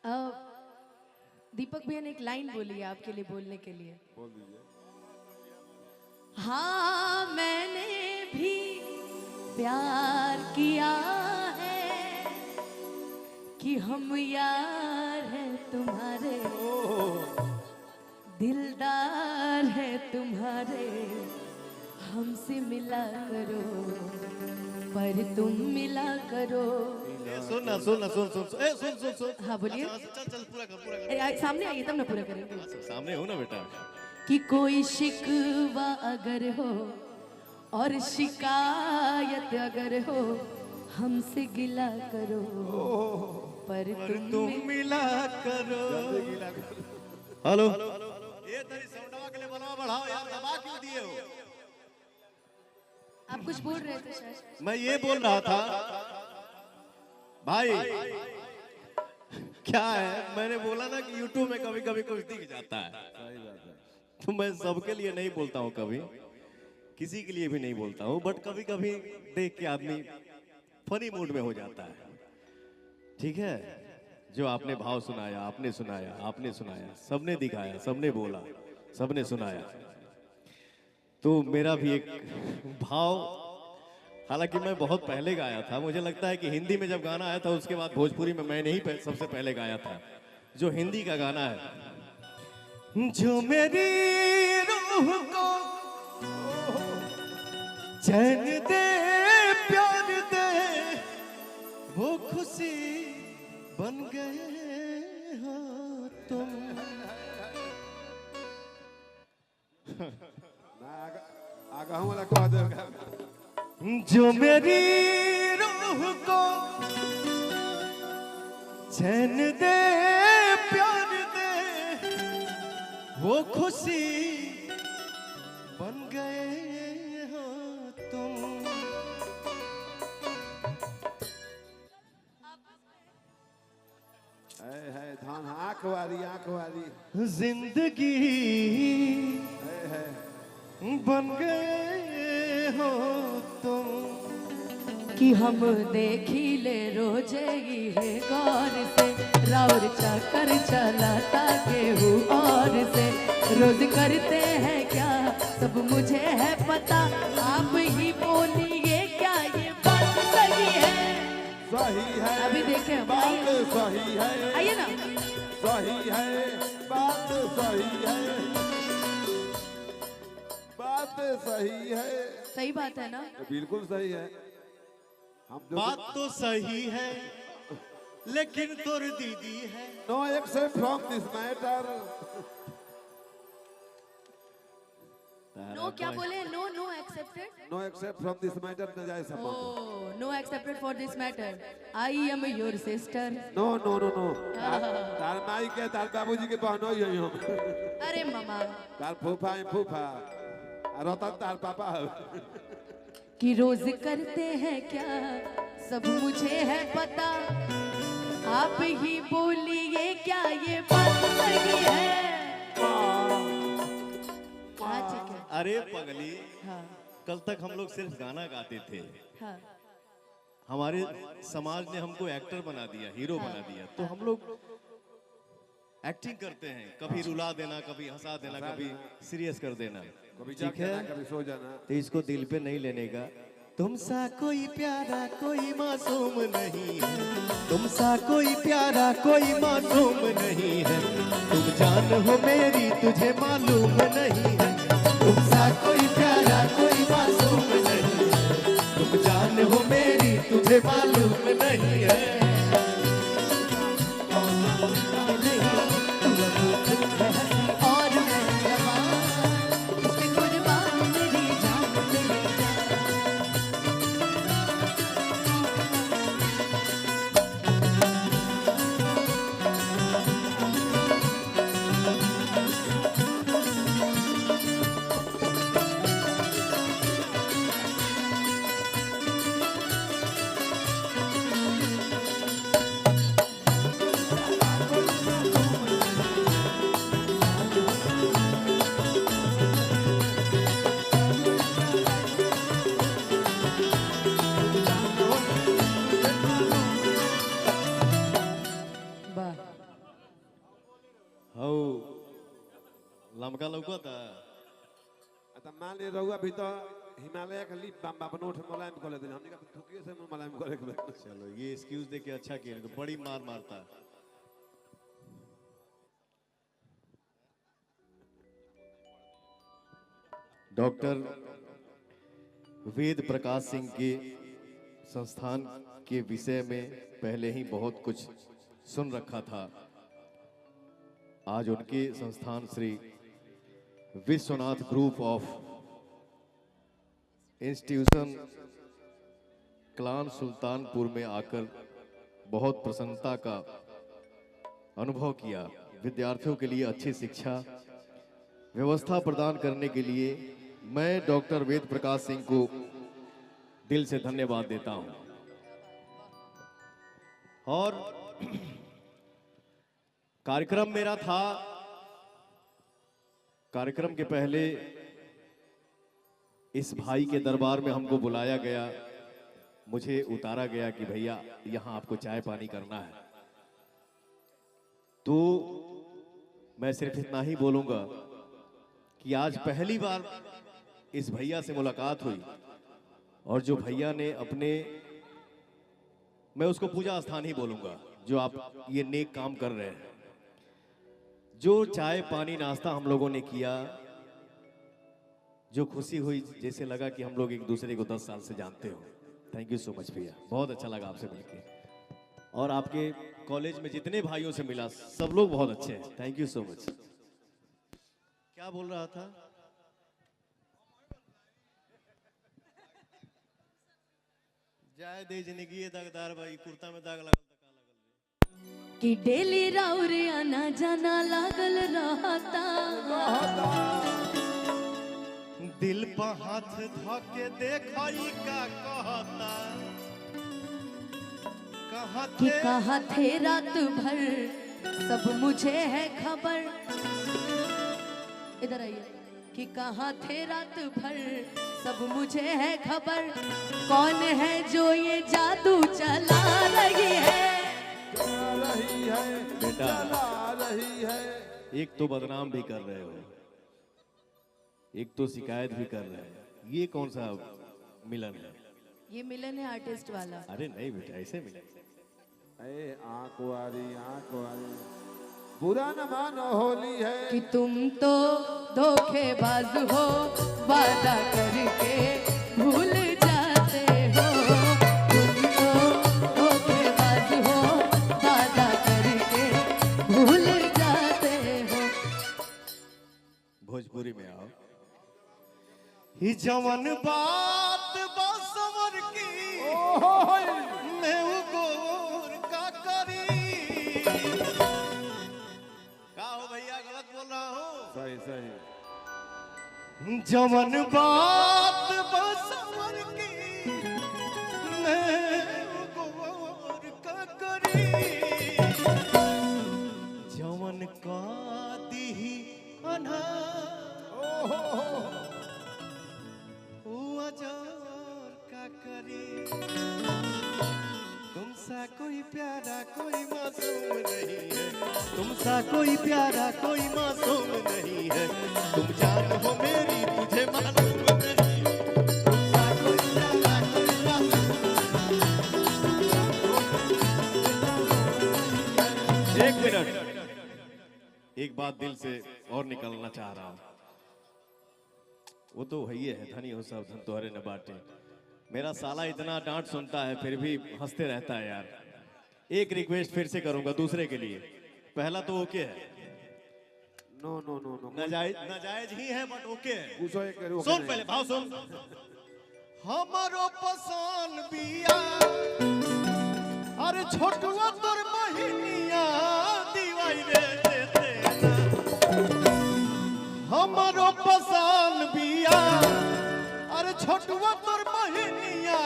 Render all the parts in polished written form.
दीपक भैया ने एक लाइन बोली है आपके लिए बोलने के लिए। बोल दीजिए। हाँ मैंने भी प्यार किया है कि हम यार हैं तुम्हारे, दिलदार है तुम्हारे, हमसे मिला करो पर तुम मिला करो। सुन ना सुन ना सुन सुन सुन ए, सुन सुन सुन। हाँ बोलिए। चल चल पूरा कर पूरा कर। सामने आइए तब ना पूरा करेंगे। सामने हो ना बेटा। कि कोई शिकवा अगर हो और शिकायत अगर हो हमसे गिला करो पर तुम मिला करो। हेलो ये तेरी साउंडवा के लिए बनवा बढ़ाओ यार, दबा क्यों दिए हो? आप कुछ बोल रहे थे शायद। मैं ये बोल रहा था भाई, क्या है मैंने बोला ना कि YouTube में कभी कभी कुछ दिख जाता है। तो मैं सबके लिए नहीं बोलता हूँ, कभी किसी के लिए भी नहीं बोलता हूँ, बट कभी कभी देख के आदमी फनी मूड में हो जाता है। ठीक है, जो आपने भाव सुनाया, आपने सुनाया, आपने सुनाया, सबने दिखाया, सबने बोला, सबने सुनाया, तो मेरा भी एक भाव, हालांकि मैं बहुत पहले गाया था, मुझे लगता है कि हिंदी में जब गाना आया था उसके बाद भोजपुरी में मैंने ही सबसे पहले गाया था। जो हिंदी का गाना है, जो मेरी रूह को चैन दे प्यार दे वो खुशी बन गए हो तुम। आगा हूं वाला कह देगा। जो मेरी रूह को चैन दे प्यार दे वो खुशी बन गए हो तुम। है धान आंख वाली जिंदगी है बन गए हो तुम। कि हम देखी ले रोजे ही है गौर से, राउर चाकर चलाता गेहूं और से, रोज करते हैं क्या सब मुझे है पता, आप ही बोलिए क्या ये बात सही है? सही है अभी देखें बात सही है, आइए ना। सही है बात सही है, बात सही है। सही बात है ना? बिल्कुल सही है। हम बात तो सही है लेकिन तोर दीदी है। No except from this matter. No क्या बोले? No no accepted. No except from this matter न जाए सब। Oh no accepted for this matter, I am your sister. No no no no. तार माई के तार बाबूजी के बहनो ही हम। अरे मामा तार फूफा है फूफा, रतन तार पापा है। कि रोज करते हैं क्या सब मुझे है पता, आप ही बोलिए क्या ये बात सही है? आज क्या? अरे पगली, हाँ कल तक हम लोग सिर्फ गाना गाते थे, हाँ हमारे समाज ने हमको एक्टर बना दिया, हीरो बना दिया, तो हम लोग एक्टिंग करते हैं, कभी रुला देना, कभी हंसा देना, कभी सीरियस कर देना। कभी ठीक है, कभी सो जाना। तो इसको दिल पे नहीं लेने का। तुमसा कोई प्यारा कोई मासूम नहीं है, तुमसा कोई प्यारा कोई मासूम नहीं है, तुम जान हो मेरी तुझे मालूम नहीं है। तुमसा कोई प्यारा कोई मासूम नहीं है, तुम जान हो मेरी तुझे मालूम नहीं है। और मैं जवान, इसकी कुर्बान मेरी जान मेरी जान। लमका लौका था। आता मान ले रहुआ भी तो हिमालय का लिप बाम बाम नोट मुलायम कर लेते हैं हमने कहा थुकिए से मुलायम करे के चलो ये एक्सक्यूज दे के अच्छा किया, नहीं तो बड़ी मार मारता। डॉक्टर वेद प्रकाश सिंह के संस्थान के विषय में पहले ही बहुत कुछ सुन रखा था। आज उनके संस्थान Shri Vishwanath group of institution क्लान सुल्तानपुर में आकर बहुत प्रसन्नता का अनुभव किया। विद्यार्थियों के लिए अच्छी शिक्षा व्यवस्था प्रदान करने के लिए मैं डॉक्टर वेद प्रकाश सिंह को दिल से धन्यवाद देता हूं। और कार्यक्रम मेरा था, कार्यक्रम के पहले इस भाई के दरबार में हमको बुलाया गया, मुझे उतारा गया कि भैया यहां आपको चाय पानी करना है। तो मैं सिर्फ इतना ही बोलूंगा कि आज पहली बार इस भैया से मुलाकात हुई और जो भैया ने अपने, मैं उसको पूजा स्थान ही बोलूंगा, जो आप ये नेक काम कर रहे हैं, जो चाय पानी नाश्ता हम लोगों ने किया, जो खुशी हुई, जैसे लगा कि हम लोग एक दूसरे को 10 साल से जानते हो। थैंक यू सो मच भैया, बहुत अच्छा लगा आपसे मिलके। और आपके कॉलेज में जितने भाइयों से मिला सब लोग बहुत अच्छे हैं। Thank you so much. क्या बोल रहा था? जाए दे जिंदगी ये दागदार भाई, कुर्ता में दाग लगल त का लगल कि डेली राउर आना जाना लागल रहता। दिल पर हाथ धके देखाई का कहता, कि कहाँ थे रात भर सब मुझे है खबर। इधर आइए। कि कहाँ थे रात भर सब मुझे है खबर, कौन है जो ये जादू चला रही है। बेटा चला रही है। एक तो बदनाम भी कर रहे हो, एक तो शिकायत भी कर रहे हैं, ये कौन सा मिलन है? ये मिलन है आर्टिस्ट वाला। अरे नहीं बेटा, ऐसे मिलन। ए आंख वाली बुरा न मानो होली है। कि तुम तो धोखेबाज हो, वादा करके भूल जाते हो। तुम तो धोखेबाज हो, वादा करके भूल जाते हो। भोजपुरी में आओ। ही जवन बात बसवर की मैं वो गोर का करी। का हो भैया, गलत बोल रहा हूँ? सही सही। जवन बात बसवर की मैं वो गोर का करी। जवन का दी अनहार का करे। तुमसा कोई प्यारा कोई मासूम नहीं है, तुमसा कोई प्यारा कोई मासूम नहीं है। तुम जान हो मेरी तुझे मालूम नहीं है। तुमसा कोई प्यारा कोई मासूम नहीं। एक मिनट, एक बात दिल से और निकलना चाह रहा हूं। वो तो वही है, धनी हो सब धन तोहरे न बाटे। मेरा साला इतना डांट सुनता है फिर भी हंसते रहता है यार। एक रिक्वेस्ट फिर से करूंगा दूसरे के लिए। पहला तो ओके है, नो नो नो नो, नाजायज ही है बट ओके है। पूछो एक करो। सुन पहले भाव सुन। हमारो पसान बिया अरे छोटुआ तोर बहिनिया दीवाई रे देते ना। हमारो पसान बिया अरे छोटुआ तोर बहिनिया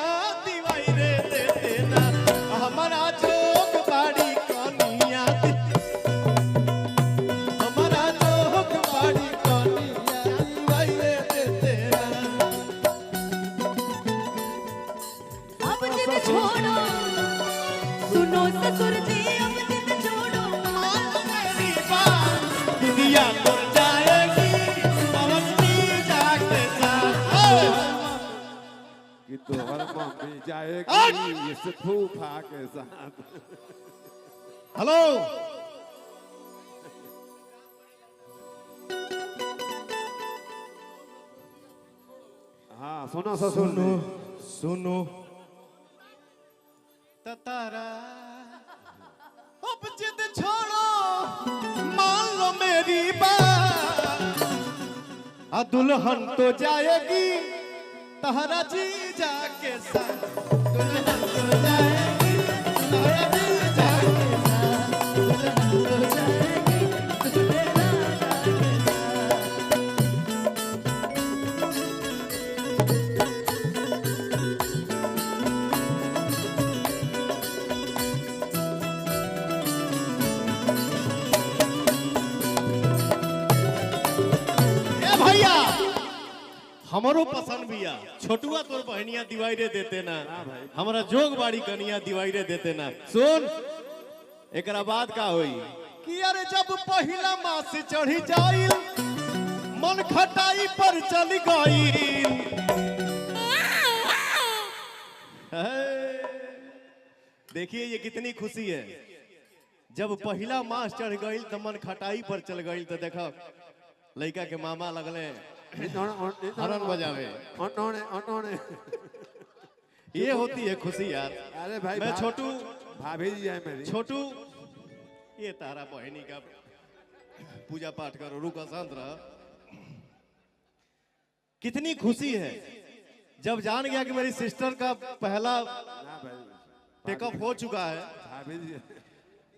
दीवाई रे देते ना। हमारा जोग बाड़ी कनिया, हमारा जोग बाड़ी कनिया दीवाई रे देते ना। अब जिद छोड़ो, सुनो ससुर जी, अब जिद छोड़ो। मेरी बात दुनिया तो जाएगी तो और मम्मी जाएगी इस फूफा के साथ। हेलो हाँ सुनो ससुर सुनो सुनो तारा अब जिद छोड़ो मान लो मेरी बात आ दुल्हन तो जाएगी तहरा जी जाके साथ दुल्हन तो जाएगी तहरा जी जाके साथ दुल्हन तो जाएगी तेरा जाके साथ। ए भैया हमारो पसंद बिया छोटुआ तोर बहनिया दिवाई रे देते ना हमारा जोग बाड़ी कनिया दिवाई रे देते ना सुन एकरा बाद का होई कि अरे जब पहिला मास चढ़ी जाइल मन खटाई पर चल गइल देखिए ये कितनी खुशी है जब पहिला मास चढ़ गइल तो मन खटाई पर चल गइल तो देखो लड़का के मामा लगले हरन बजावे ये होती है खुशी यार। अरे भाई मैं छोटू भाभी जी है मेरी। छोटू ये तारा बहनी का पूजा पाठ करो रुको शांत रह। कितनी खुशी है जब जान गया कि मेरी सिस्टर का पहला ना भाई टेकअप हो चुका है भाभी जी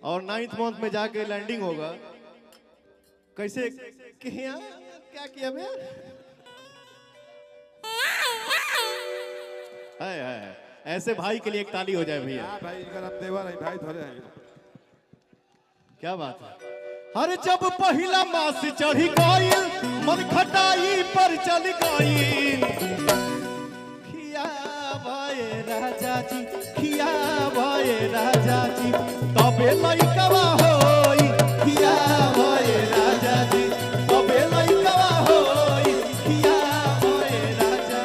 और 9th मंथ में जाके लैंडिंग होगा। कैसे क्या क्या किया मैं है ऐसे भाई के लिए एक ताली हो जाए भैया। हाँ भाई इनका हम देवर है भाई थोड़े हैं। क्या बात है। हर जब पहिला मास चढ़ी गइल मन खटाई पर चल गइल खिया भाई राजा जी खिया भाई राजा जी तबे लइकवा होई खिया भाई राजा जी तबे लइकवा होई खिया भाई राजा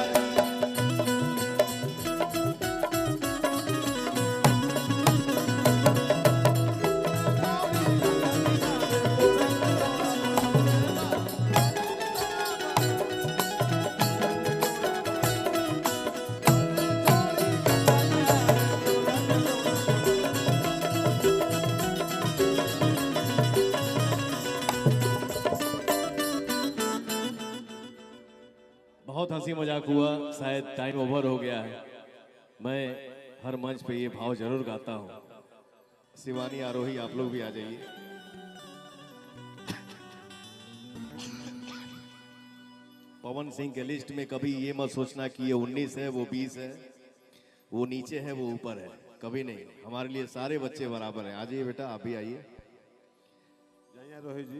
बहुत हंसी मजाक हुआ शायद टाइम ओवर हो गया है। मैं हर मंच पे ये भाव जरूर गाता हूँ। शिवानी आरोही आप लोग भी आ जाइए। पवन सिंह के लिस्ट में कभी ये मत सोचना कि ये 19 है वो 20 है वो नीचे है वो ऊपर है कभी नहीं। हमारे लिए सारे बच्चे बराबर हैं। आ जाइए बेटा आप भी आइए। जय रोहित जी।